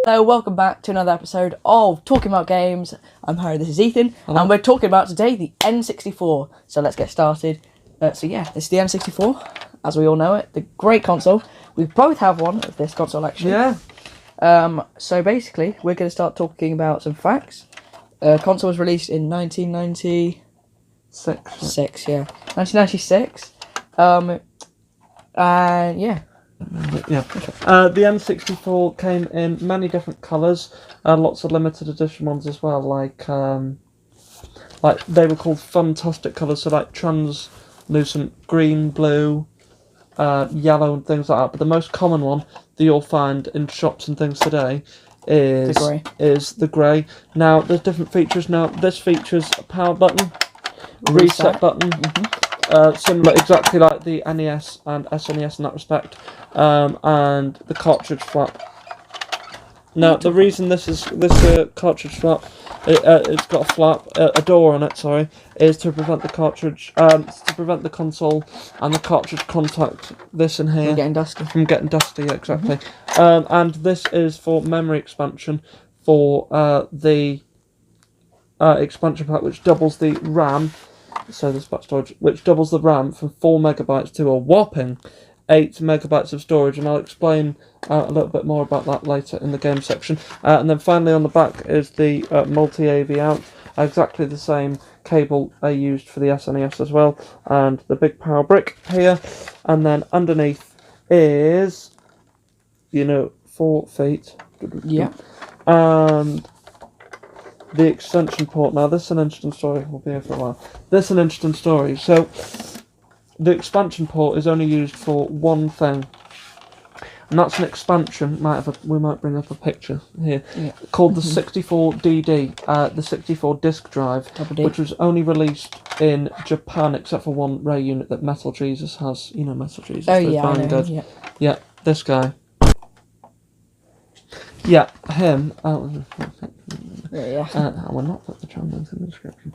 Hello, welcome back to another episode of Talking About Games. I'm Harry, this is Ethan, Hello. and we're talking about today the N64. So let's get started. This is the N64, as we all know it, the great console. We both have one of this console, actually. Yeah. So basically, we're going to start talking about some facts. Console was released in 1996. 1996. And yeah. Yeah. The N64 came in many different colours, lots of limited edition ones as well, like they were called fantastic colours, so like translucent green, blue, yellow and things like that. But the most common one that you'll find in shops and things today is the grey. Now there's different features. Now this features a power button, reset button. Similar, exactly like the NES and SNES in that respect, and the cartridge flap. Now, the reason this cartridge flap, it's got a flap, a door on it, sorry, is to prevent the cartridge, to prevent the console and the cartridge contact this in here From getting dusty. Yeah, exactly. And this is for memory expansion for the expansion pack, which doubles the RAM. So this back storage, which doubles the RAM from 4 megabytes to a whopping 8 megabytes of storage, and I'll explain a little bit more about that later in the game section. And then finally on the back is the multi-AV out, exactly the same cable I used for the SNES as well, and the big power brick here, and then underneath is, 4 feet. Yeah. And the extension port. Now, this is an interesting story. We'll be here for a while. This is an interesting story. So, the expansion port is only used for one thing, and that's an expansion. We might bring up a picture here, called the 64DD, the 64 disk drive, which was only released in Japan, except for one rare unit that Metal Jesus has. You know Metal Jesus. Oh yeah, I know. Yeah, this guy. Yeah, him. I will not put the channel link in the description.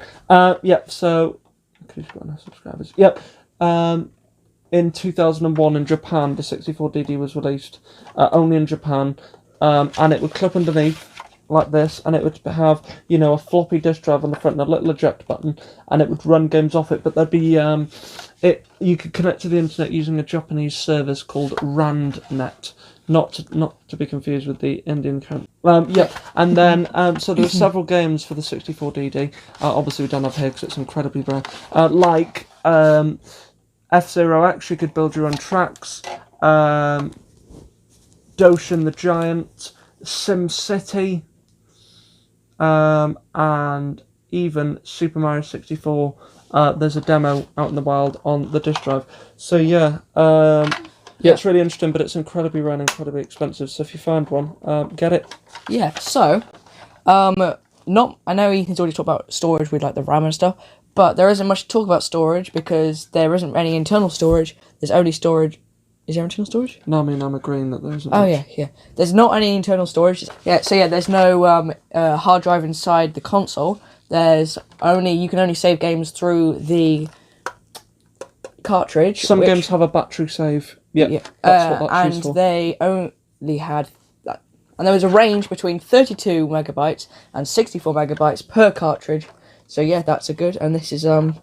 So, because you've got no subscribers. Yep. In 2001 in Japan, the 64DD was released only in Japan, and it would clip underneath like this, and it would have, a floppy disk drive on the front and a little eject button, and it would run games off it. But there'd be you could connect to the internet using a Japanese service called RandNet. Not to be confused with the Indian current. And then so there were several games for the 64DD. Obviously we don't have here because it's incredibly rare. Like F-Zero X, you could build your own tracks. Doshin the Giant, Sim City, and even Super Mario 64. There's a demo out in the wild on the disk drive. So it's really interesting, but it's incredibly rare and incredibly expensive. So if you find one, get it. Yeah. So, I know Ethan's already talked about storage with like the RAM and stuff, but there isn't much to talk about storage because there isn't any internal storage. There's only storage. Is there internal storage? No, I mean I'm agreeing that there isn't. Oh yeah. There's not any internal storage. There's no hard drive inside the console. You can only save games through the cartridge. Some games have a battery save. That's what that's used for. They only had that, and there was a range between 32 megabytes and 64 megabytes per cartridge. So yeah, that's a good. And this is I know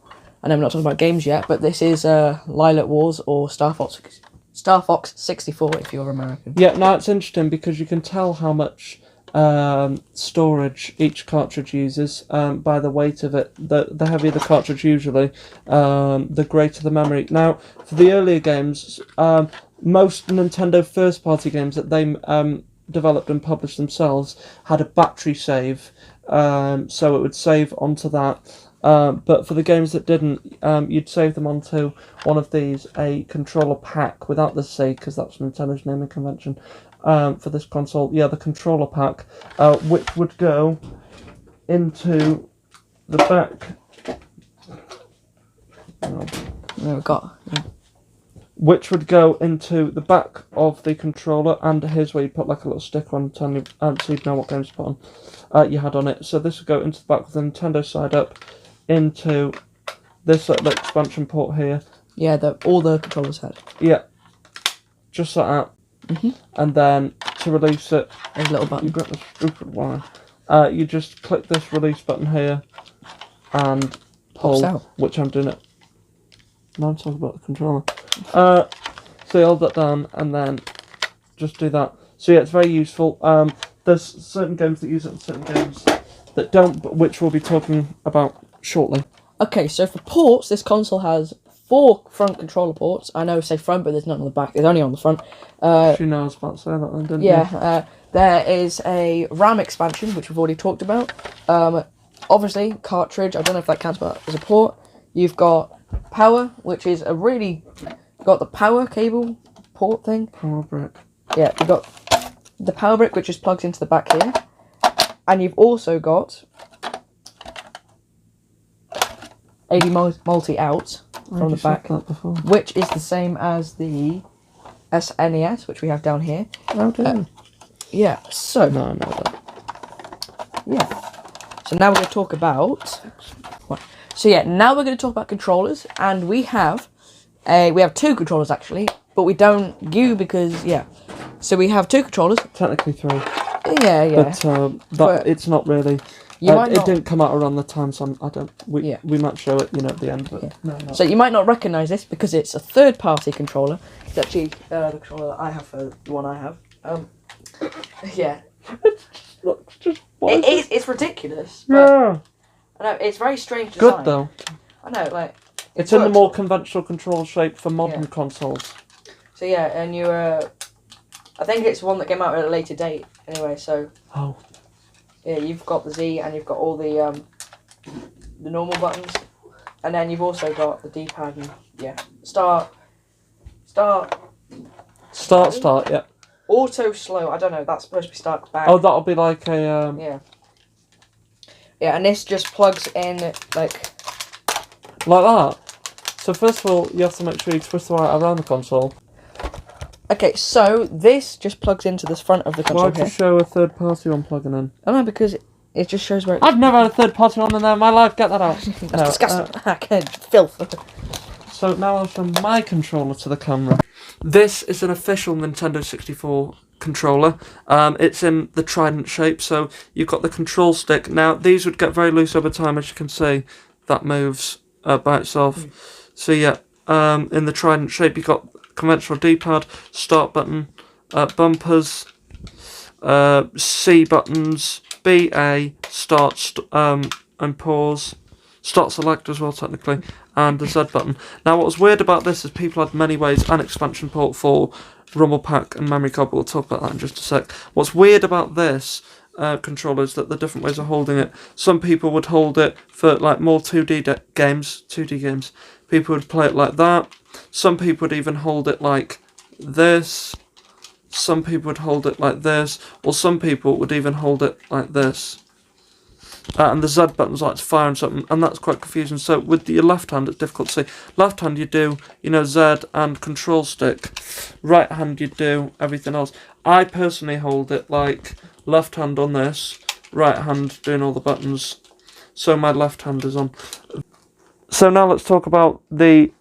I'm not talking about games yet, but this is Lilac Wars or Star Fox 64 if you're American. Yeah, no, it's interesting because you can tell how much storage each cartridge uses by the weight of it. The heavier the cartridge usually, the greater the memory. Now, for the earlier games, most Nintendo first-party games that they developed and published themselves had a battery save, so it would save onto that. But for the games that didn't, you'd save them onto one of these, a controller pack without the C, because that's Nintendo's naming convention. For this console, the controller pack, which would go into the back. Which would go into the back of the controller, and here's where you put like a little sticker on, so you'd know what games to put on. You had on it. So this would go into the back with the Nintendo side up, into this little expansion port here. Yeah, all the controllers had. Yeah, just like that. And then to release it. There's a little button. You've got the stupid wire. You just click this release button here and pull, out. which I'm doing it. Now I'm talking about the controller. So you hold that down and then just do that. So yeah, it's very useful. There's certain games that use it and certain games that don't, but which we'll be talking about shortly. Okay, so for ports, this console has 4 front controller ports. I know I say front, but there's none on the back. There's only on the front. She knows about to say that then, didn't you? Yeah, there is a RAM expansion, which we've already talked about. Obviously, cartridge. I don't know if that counts as a port. You've got power, which is a really... got the power cable port thing. Power brick. Yeah, you've got the power brick, which just plugs into the back here. And you've also got AD multi-out from the back, which is the same as the SNES, which we have down here. Oh, dear. Yeah, so... No, I know that. Yeah. So now we're going to talk about... What? So yeah, now we're going to talk about controllers, and we have 2 controllers actually, but we don't because, yeah. So we have 2 controllers. Technically 3. Yeah. But it's not really... it didn't come out around the time, so we might show it, at the end. But yeah. No. So you might not recognise this because it's a third-party controller. It's actually the controller that I have for the one I have. Yeah. It's ridiculous. Yeah. I know, it's very strange design. Good though. I know, like... It's in the more conventional control shape for modern consoles. So yeah, and I think it's one that came out at a later date, anyway, so... Oh. Yeah, you've got the Z, and you've got all the normal buttons, and then you've also got the D-pad, and, yeah. Start, yeah. Auto slow, I don't know, that's supposed to be start back. Oh, that'll be like a... Yeah. Yeah, and this just plugs in, like that. So first of all, you have to make sure you twist the wire around the console. Okay, so this just plugs into the front of the console. Why'd you show a third party one plugging in? I don't know, because it just shows where... I've never had a third party one in there in my life, get that out. That's disgusting. Filth. So now I'll show my controller to the camera. This is an official Nintendo 64 controller. It's in the trident shape, so you've got the control stick. Now, these would get very loose over time, as you can see. That moves by itself. So yeah, in the trident shape, you've got conventional D-pad, start button, bumpers, C buttons, B, A, start, and pause. Start select as well, technically, and the Z button. Now, what was weird about this is people had many ways, an expansion port for rumble pack and memory card, but we'll talk about that in just a sec. What's weird about this controller is that the different ways of holding it. Some people would hold it for like more 2D games. People would play it like that. Some people would even hold it like this. Some people would hold it like this, or some people would even hold it like this. And the Z button's like to fire and something, and that's quite confusing. So with your left hand, it's difficult to see. Left hand, you do, Z and control stick. Right hand, you do everything else. I personally hold it like left hand on this, right hand doing all the buttons. So my left hand is on. So now let's talk about the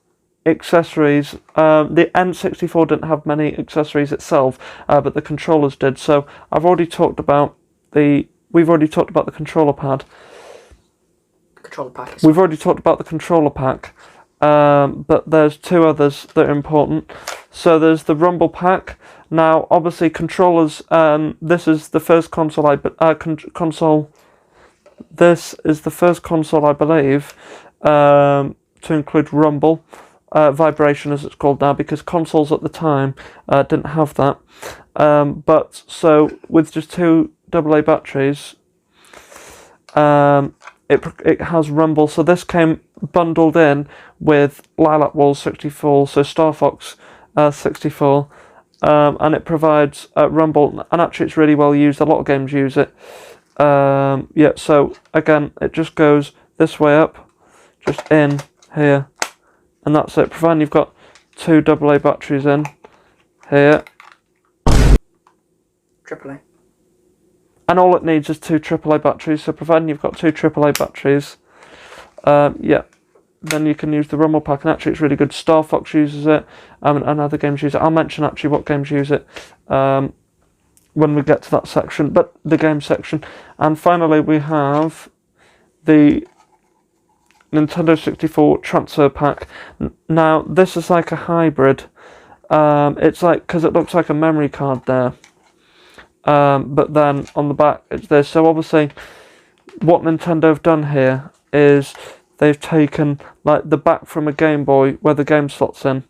accessories. The N64 didn't have many accessories itself, but the controllers did. So I've already talked about We've already talked about the controller pad. Controller pack. We've already talked about the controller pack, but there's 2 others that are important. So there's the rumble pack. Now, obviously, controllers. This is the first console console. This is the first console, I believe, to include rumble, vibration as it's called now, because consoles at the time didn't have that. But so with just 2 AA batteries, it has rumble. So this came bundled in with Lilac Walls 64, so Star Fox 64, and it provides rumble. And actually, it's really well used. A lot of games use it. Yeah. So again, it just goes this way up, just in here, and that's it. Providing you've got 2 AA batteries in here. AAA. And all it needs is 2 AAA batteries, so providing you've got 2 AAA batteries, then you can use the rumble pack, and actually it's really good. Star Fox uses it, and other games use it. I'll mention actually what games use it when we get to that section, but the game section. And finally, we have the Nintendo 64 transfer pack. Now, this is like a hybrid. It's like, because it looks like a memory card there. But then on the back, it's this. So obviously, what Nintendo have done here is they've taken like the back from a Game Boy where the game slots in,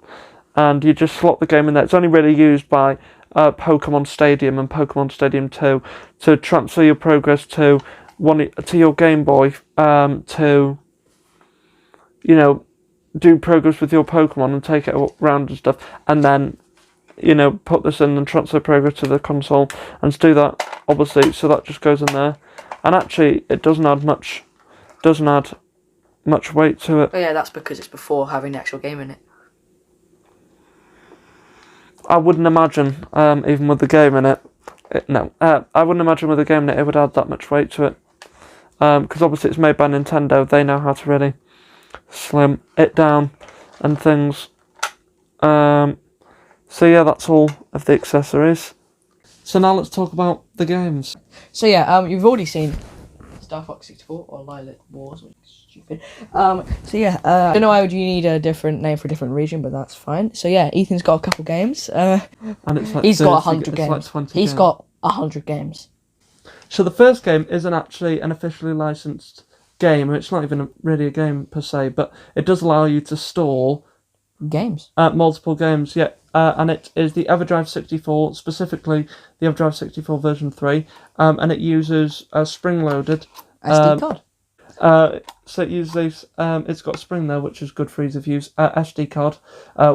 and you just slot the game in there. It's only really used by Pokemon Stadium and Pokemon Stadium 2 to transfer your progress to your Game Boy to, you know, do progress with your Pokemon and take it around and stuff, and then, you know, put this in and transfer progress to the console, and to do that, obviously, so that just goes in there, and actually it doesn't add much weight to it. Oh yeah, that's because it's before having the actual game in it. I wouldn't imagine, even with the game in it, I wouldn't imagine with the game in it would add that much weight to it, because obviously it's made by Nintendo. They know how to really slim it down and things. So yeah, that's all of the accessories. So now let's talk about the games. So yeah, you've already seen Star Fox 64 or Lilac Wars, which is stupid. So yeah, I don't know why would you need a different name for a different region, but that's fine. So yeah, Ethan's got a couple games. And it's like he's got 100 games. Like 20 he's games. got 100 games. So the first game isn't actually an officially licensed game. It's not even really a game per se, but it does allow you to store games. Multiple games, yeah. And it is the EverDrive 64, specifically the EverDrive 64 version 3, and it uses a spring-loaded SD card. So it uses it's got a spring there, which is good for ease of use. SD card,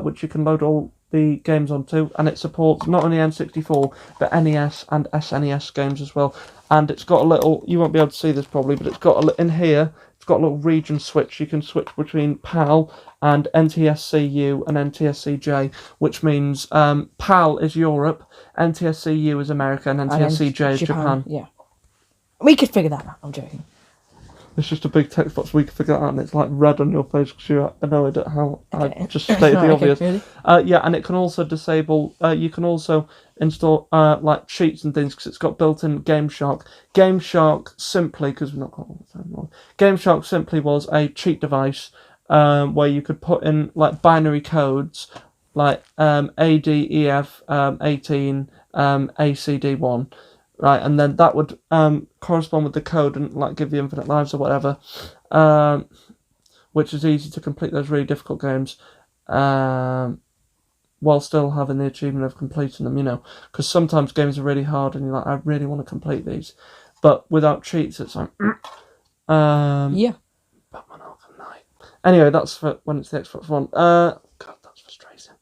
which you can load all the games onto, and it supports not only N64 but NES and SNES games as well. And it's got a little, you won't be able to see this probably, but it's got in here. It's got a little region switch. You can switch between PAL and NTSCU and NTSCJ, which means PAL is Europe, NTSCU is America, and NTSCJ is Japan. Yeah, we could figure that out. I'm joking. It's just a big text box. We can figure that out, and it's like red on your face because you're annoyed at how I just stated the obvious. Really? Yeah, and it can also disable. You can also install like cheats and things because it's got built-in Game Shark. Game Shark simply, because we're not got all the time anymore. Game Shark simply was a cheat device where you could put in like binary codes like ADEF 18 ACD1. Right, and then that would correspond with the code and like give you infinite lives or whatever, which is easy to complete those really difficult games, while still having the achievement of completing them. You know, because sometimes games are really hard and you're like, I really want to complete these, but without cheats, it's like, yeah. Batman Arkham Knight. Anyway, that's for when it's the Xbox One. God, that's frustrating.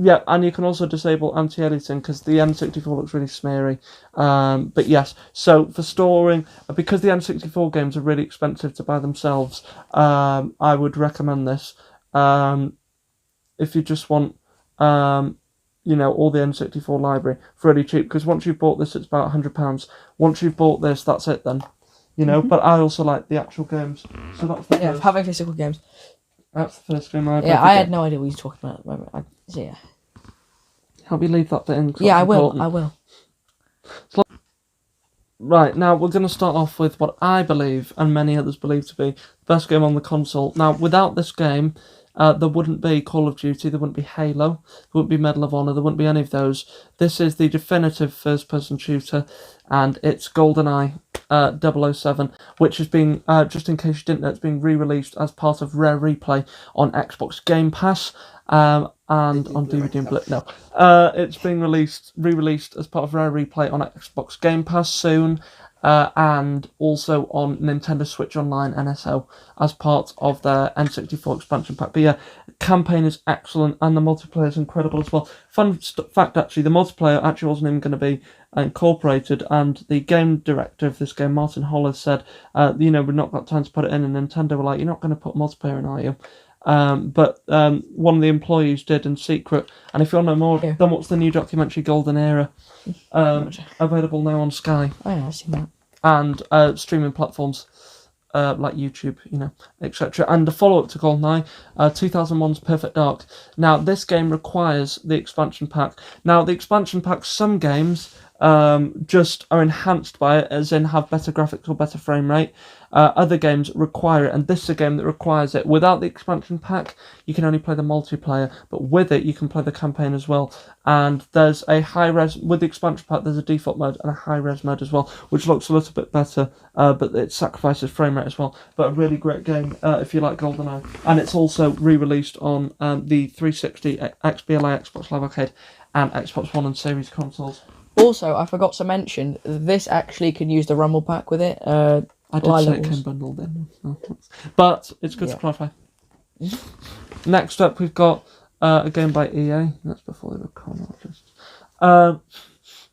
Yeah, and you can also disable anti-aliasing because the N64 looks really smeary. But yes, so for storing, because the N64 games are really expensive to buy themselves, I would recommend this. If you just want, you know, all the N64 library for really cheap, because once you've bought this, it's about £100. Once you've bought this, that's it then. You know, but I also like the actual games. So that's the first. Having physical games. That's the first game I've I had no idea what you were talking about at the moment. Yeah. Help me leave that bit in. Yeah, I will. Important. I will. So, right, now we're going to start off with what I believe, and many others believe to be, the best game on the console. Now, without this game, there wouldn't be Call of Duty, there wouldn't be Halo, there wouldn't be Medal of Honor, there wouldn't be any of those. This is the definitive first-person shooter, and it's GoldenEye 007, which has been, just in case you didn't know, it's been re-released as part of Rare Replay on Xbox Game Pass, and on DVD and Blu-ray. No, it's being re-released as part of Rare Replay on Xbox Game Pass soon, and also on Nintendo Switch Online NSO as part of their N64 expansion pack. But yeah, the campaign is excellent and the multiplayer is incredible as well. Fun fact, actually, the multiplayer actually wasn't even going to be incorporated, and the game director of this game, Martin Holler, said, you know, we've not got time to put it in, and Nintendo were like, you're not going to put multiplayer in, are you? But one of the employees did in secret, and if you want to know more, then what's the new documentary Golden Era, available now on Sky. Oh yeah, I've seen that. And streaming platforms like YouTube, you know, etc. And the follow-up to GoldenEye, 2001's Perfect Dark. Now, this game requires the expansion pack. Now, the expansion pack, some games just are enhanced by it, as in have better graphics or better frame rate. Other games require it, and this is a game that requires it. Without the expansion pack, you can only play the multiplayer, but with it, you can play the campaign as well. And there's a high-res, with the expansion pack, there's a default mode and a high-res mode as well, which looks a little bit better, but it sacrifices frame rate as well. But a really great game if you like GoldenEye. And it's also re-released on the 360, XBLA, Xbox Live Arcade, and Xbox One and Series consoles. Also, I forgot to mention, this actually can use the Rumble pack with it. I did say it came bundled in. But it's good to clarify. Next up, we've got a game by EA. That's before they were con artists.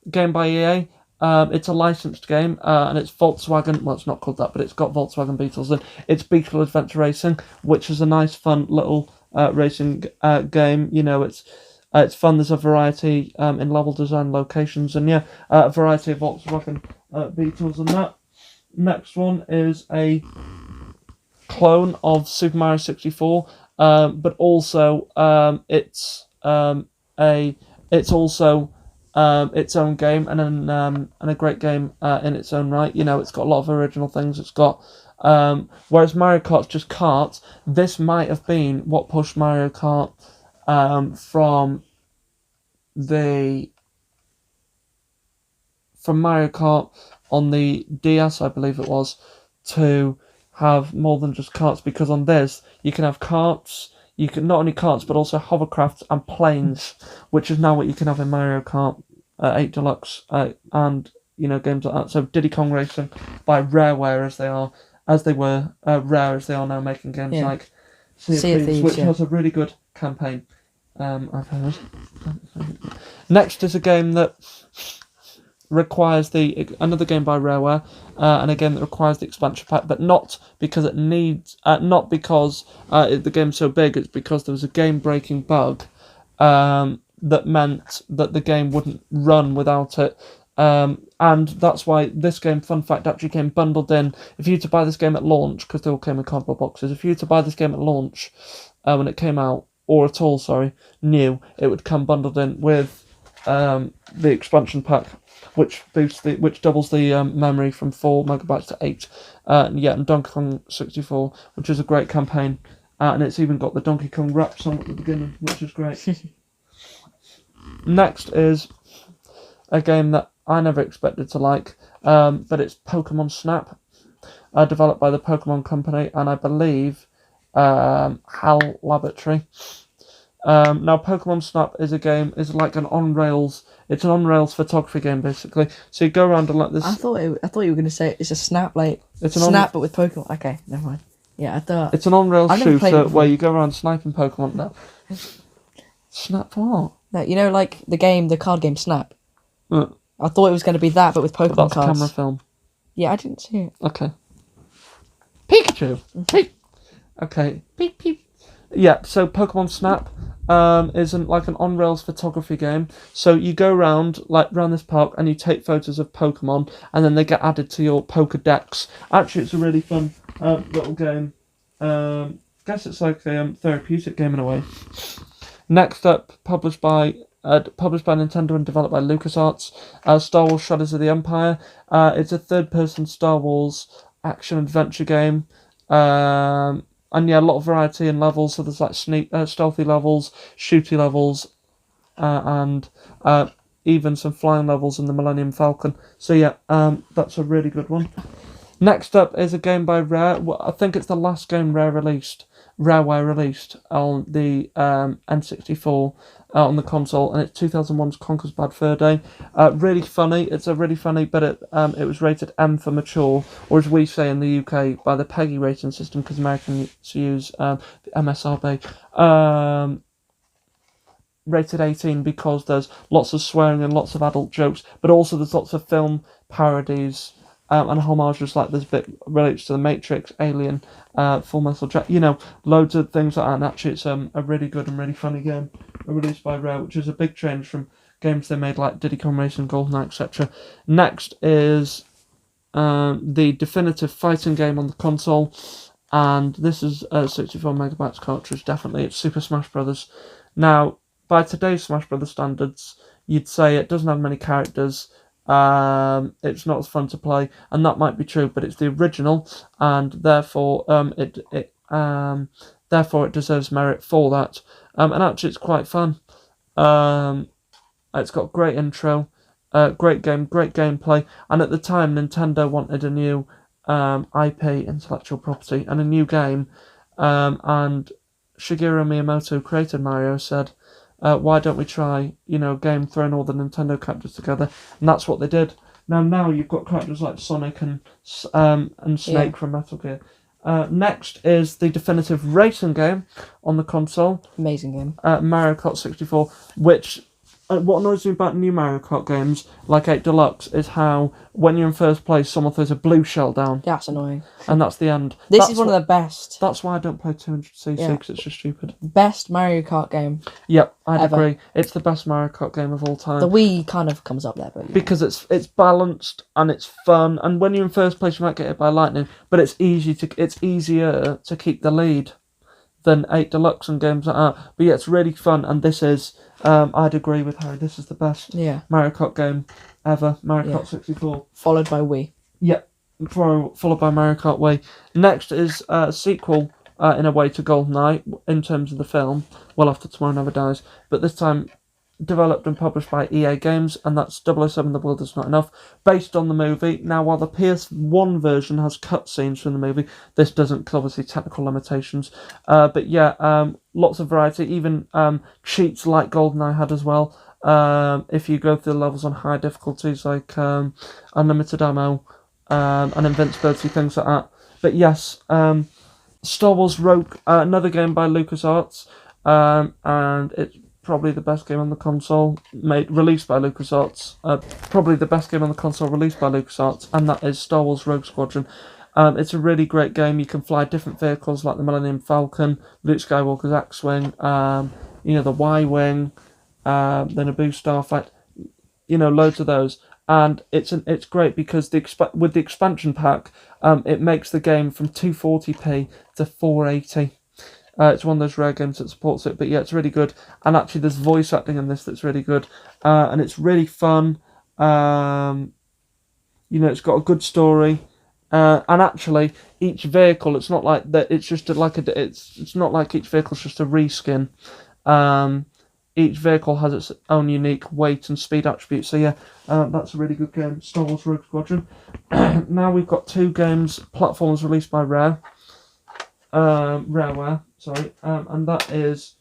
Game by EA. It's a licensed game, and it's Volkswagen. Well, it's not called that, but it's got Volkswagen Beetles in. It's Beetle Adventure Racing, which is a nice, fun little racing game. You know, it's fun. There's a variety in level design, locations, and a variety of Volkswagen Beetles and that. Next one is a clone of Super Mario 64, but also it's also its own game and a great game in its own right. You know, it's got a lot of original things. It's got whereas Mario Kart's just karts, this might have been what pushed Mario Kart from Mario Kart on the DS, I believe it was, to have more than just karts, because on this you can have karts, you can not only karts but also hovercrafts and planes, which is now what you can have in Mario Kart 8 Deluxe and games like that. So Diddy Kong Racing by Rareware as they were Rare as they are now, making games like Sea of Thieves, which has a really good campaign. I've heard. Next is a game that requires another game by Rareware, and a game that requires the expansion pack, but not because it needs, not because the game's so big. It's because there was a game-breaking bug that meant that the game wouldn't run without it. And that's why this game, fun fact, actually came bundled in. If you were to buy this game at launch, because they all came in cardboard boxes, if you were to buy this game at launch when it came out, or at all, new, it would come bundled in with the expansion pack, which doubles the memory from 4 megabytes to 8. And Donkey Kong 64, which is a great campaign, and it's even got the Donkey Kong rap song at the beginning, which is great. Next is a game that I never expected to like, but it's Pokemon Snap, developed by the Pokemon Company, and I believe HAL Laboratory. Now, Pokemon Snap is like an on-rails. It's an on-rails photography game, basically. So you go around and like this. I thought you were going to say it's a Snap, like it's an Snap, but with Pokemon. Okay, never mind. Yeah, I thought it's an on-rails shooter where you go around sniping Pokemon. No. Snap what? No, like the card game Snap. I thought it was going to be that, but with Pokemon cards. Camera film. Yeah, I didn't see it. Okay. Pikachu. Peep. Okay. Peep peep. Yeah. So Pokemon Snap is like an on-rails photography game. So you go around this park and you take photos of Pokemon, and then they get added to your Pokedex. Actually, it's a really fun little game. Guess it's like a therapeutic game in a way. Next up, published by Nintendo and developed by LucasArts, Star Wars Shadows of the Empire. It's a third-person Star Wars action-adventure game. And a lot of variety in levels. So there's like stealthy levels, shooty levels, and even some flying levels in the Millennium Falcon. So that's a really good one. Next up is a game by Rare. Well, I think it's the last game Rareware released on the N64 on the console, and it's 2001's Conker's Bad Fur Day. Really funny. It's a really funny, but it was rated M for mature, or as we say in the UK, by the PEGI rating system, because Americans use the MSRP. Rated 18 because there's lots of swearing and lots of adult jokes, but also there's lots of film parodies and homages, like this bit relates to The Matrix, Alien, Full Metal Jacket, loads of things like that. And actually it's a really good and really funny game released by Rare, which is a big change from games they made like Diddy Kong Racing, GoldenEye, etc. Next is the definitive fighting game on the console, and this is a 64 megabytes cartridge, definitely. It's Super Smash Bros. Now, by today's Smash Bros. Standards, you'd say it doesn't have many characters, It's not as fun to play, and that might be true, but it's the original, and therefore it deserves merit for that. And actually, it's quite fun. It's got great intro, great game, great gameplay, and at the time, Nintendo wanted a new IP, intellectual property, and a new game, and Shigeru Miyamoto, who created Mario, said, why don't we try, a game throwing all the Nintendo characters together? And that's what they did. Now you've got characters like Sonic and Snake from Metal Gear. Next is the definitive racing game on the console. Amazing game. Mario Kart 64, which... what annoys me about new Mario Kart games, like 8 Deluxe, is how when you're in first place, someone throws a blue shell down. That's annoying. And that's the end. This is one of the best. That's why I don't play 200cc, because it's just stupid. Best Mario Kart game. Yep, I'd agree. It's the best Mario Kart game of all time. The Wii kind of comes up there, but because it's balanced and it's fun, and when you're in first place, you might get hit by lightning, but it's easier to keep the lead than 8 Deluxe and games like that. But yeah, it's really fun, and this is... I'd agree with Harry. This is the best Mario Kart game ever. Mario Kart 64. Followed by Wii. Yep. Followed by Mario Kart Wii. Next is a sequel, in a way, to GoldenEye, in terms of the film. Well, After Tomorrow Never Dies. But this time developed and published by EA Games, and that's 007 The World Is Not Enough, based on the movie. Now, while the PS1 version has cutscenes from the movie, this doesn't, because obviously technical limitations. But yeah, lots of variety, even cheats like GoldenEye had as well. If you go through the levels on high difficulties, like unlimited ammo and invincibility, things like that. But yes, Star Wars Rogue, another game by LucasArts, and it's probably the best game on the console released by LucasArts. Probably the best game on the console released by LucasArts, and that is Star Wars Rogue Squadron. It's a really great game. You can fly different vehicles like the Millennium Falcon, Luke Skywalker's X-Wing, the Y-Wing, the Naboo Starfighter, loads of those. And it's great because with the expansion pack, it makes the game from 240p to 480. It's one of those rare games that supports it, but yeah, it's really good. And actually, there's voice acting in this that's really good, and it's really fun. It's got a good story, and actually, each vehicle, it's not like that. It's just it's not like each vehicle's just a reskin. Each vehicle has its own unique weight and speed attributes. So yeah, that's a really good game, Star Wars Rogue Squadron. Now we've got 2 games, platforms released by Rareware. And that is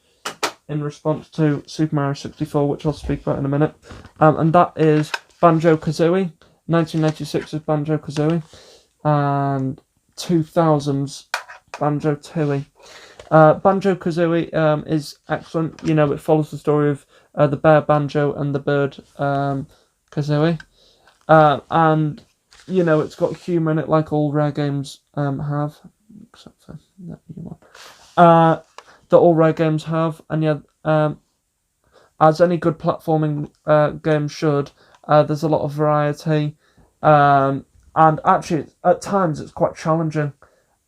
in response to Super Mario 64, which I'll speak about in a minute. And that is Banjo-Kazooie. 1996 is Banjo-Kazooie, and 2000's Banjo-Tooie. Banjo-Kazooie is excellent. It follows the story of the bear Banjo and the bird Kazooie. And, it's got humour in it like all Rare games have, except for that new one. That all Rare games have, and yeah, as any good platforming game should, there's a lot of variety, and actually at times it's quite challenging,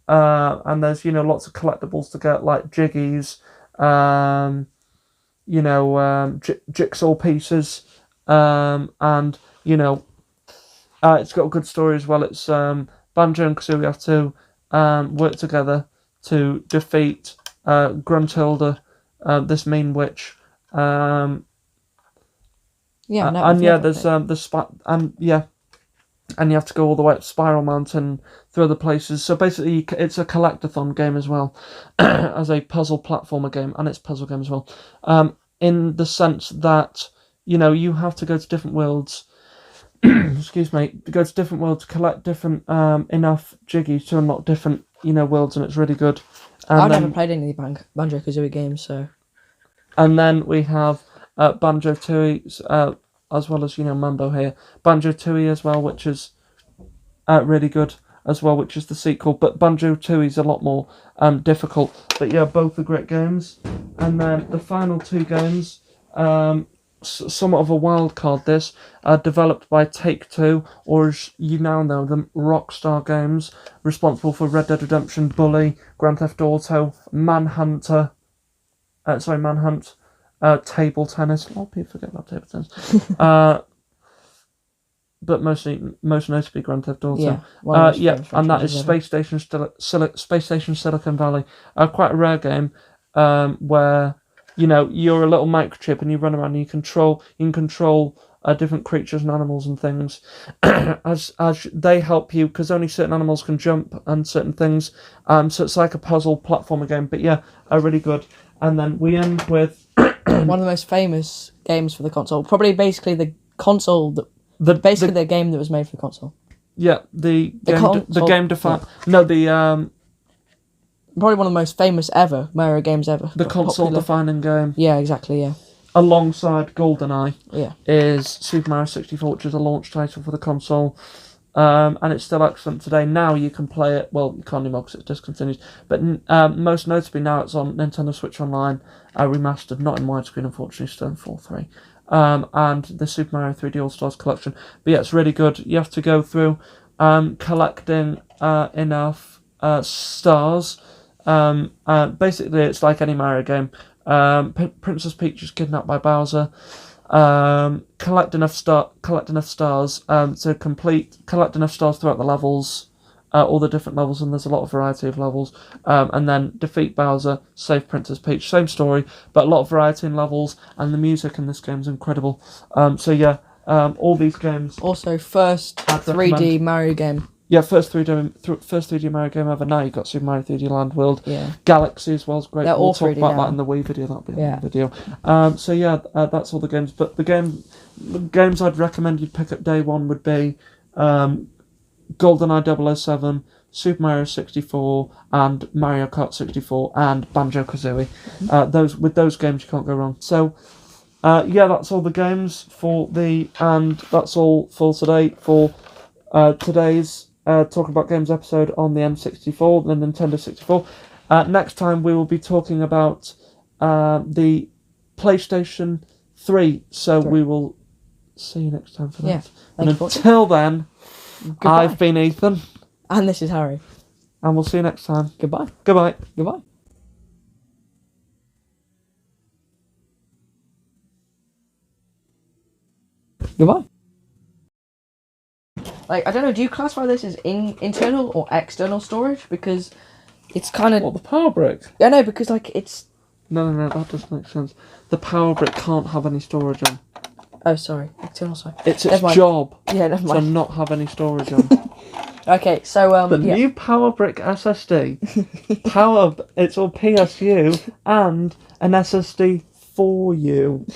and there's lots of collectibles to get, like jiggies, jigsaw pieces, and it's got a good story as well. It's Banjo and Kazooie have to work together to defeat Gruntilda, this mean witch. And you have to go all the way up Spiral Mountain through other places. So basically, it's a collectathon game as well, as a puzzle platformer game, and it's a puzzle game as well. In the sense that you have to go to different worlds. Excuse me, go to different worlds, collect different enough jiggies to unlock different worlds, and it's really good. And I've never played any Banjo-Kazooie games, so. And then we have Banjo-Tooie, as well as Mambo here. Banjo-Tooie as well, which is really good as well, which is the sequel. But Banjo-Tooie is a lot more difficult. But yeah, both are great games. And then the final 2 games, somewhat of a wild card. This developed by Take-Two, or as you now know them, Rockstar Games, responsible for Red Dead Redemption, Bully, Grand Theft Auto, Manhunt, table tennis. A lot of people forget about table tennis. but most notably Grand Theft Auto. Yeah, one of the most Yeah, famous and that is franchises ever. Space Station Silicon Valley. Quite a rare game, where you're a little microchip and you run around and you can control different creatures and animals and things as they help you, because only certain animals can jump and certain things. So it's like a puzzle platformer game. But yeah, really good. And then we end with one of the most famous games for the console. Probably basically the console that the game that was made for the console. Yeah, the game defined. Yeah. No, the probably one of the most famous ever Mario games ever. The console defining game. Yeah, exactly. Yeah. Alongside GoldenEye. Yeah. Is Super Mario 64, which is a launch title for the console. And it's still excellent today. Now you can play it. Well, you can't anymore because it's discontinued. But most notably now it's on Nintendo Switch Online, remastered, not in widescreen, unfortunately, still in 4:3. And the Super Mario 3D All Stars collection. But yeah, it's really good. You have to go through collecting enough stars. Basically, it's like any Mario game. Princess Peach is kidnapped by Bowser. Collect enough stars to collect enough stars throughout the levels, all the different levels, and there's a lot of variety of levels. And then defeat Bowser, save Princess Peach. Same story, but a lot of variety in levels, and the music in this game is incredible. So yeah, all these games. Also, first 3D Mario game. Yeah, first 3D Mario game ever. Now you've got Super Mario 3D Land World. Yeah. Galaxy as well is great. They're We'll all talk 3D about now. that in the Wii video. That'll be the video. So yeah, that's all the games. But the games I'd recommend you'd pick up day one would be GoldenEye 007, Super Mario 64, and Mario Kart 64, and Banjo-Kazooie. Those games you can't go wrong. So yeah, that's all the games and that's all for today for today's talking about games episode on the N64, the Nintendo 64. Next time we will be talking about the PlayStation 3. So we will see you next time for that. Yeah, and until then, goodbye. I've been Ethan. And this is Harry. And we'll see you next time. Goodbye. Goodbye. Goodbye. Goodbye. Like, I don't know, do you classify this as internal or external storage? Because it's kind of... What, the power brick? Yeah, no, because, like, it's... No, that doesn't make sense. The power brick can't have any storage on. Oh, sorry. External, sorry. It's its job never to mind. not have any storage on. Okay, so, new power brick SSD, it's all PSU, and an SSD for you.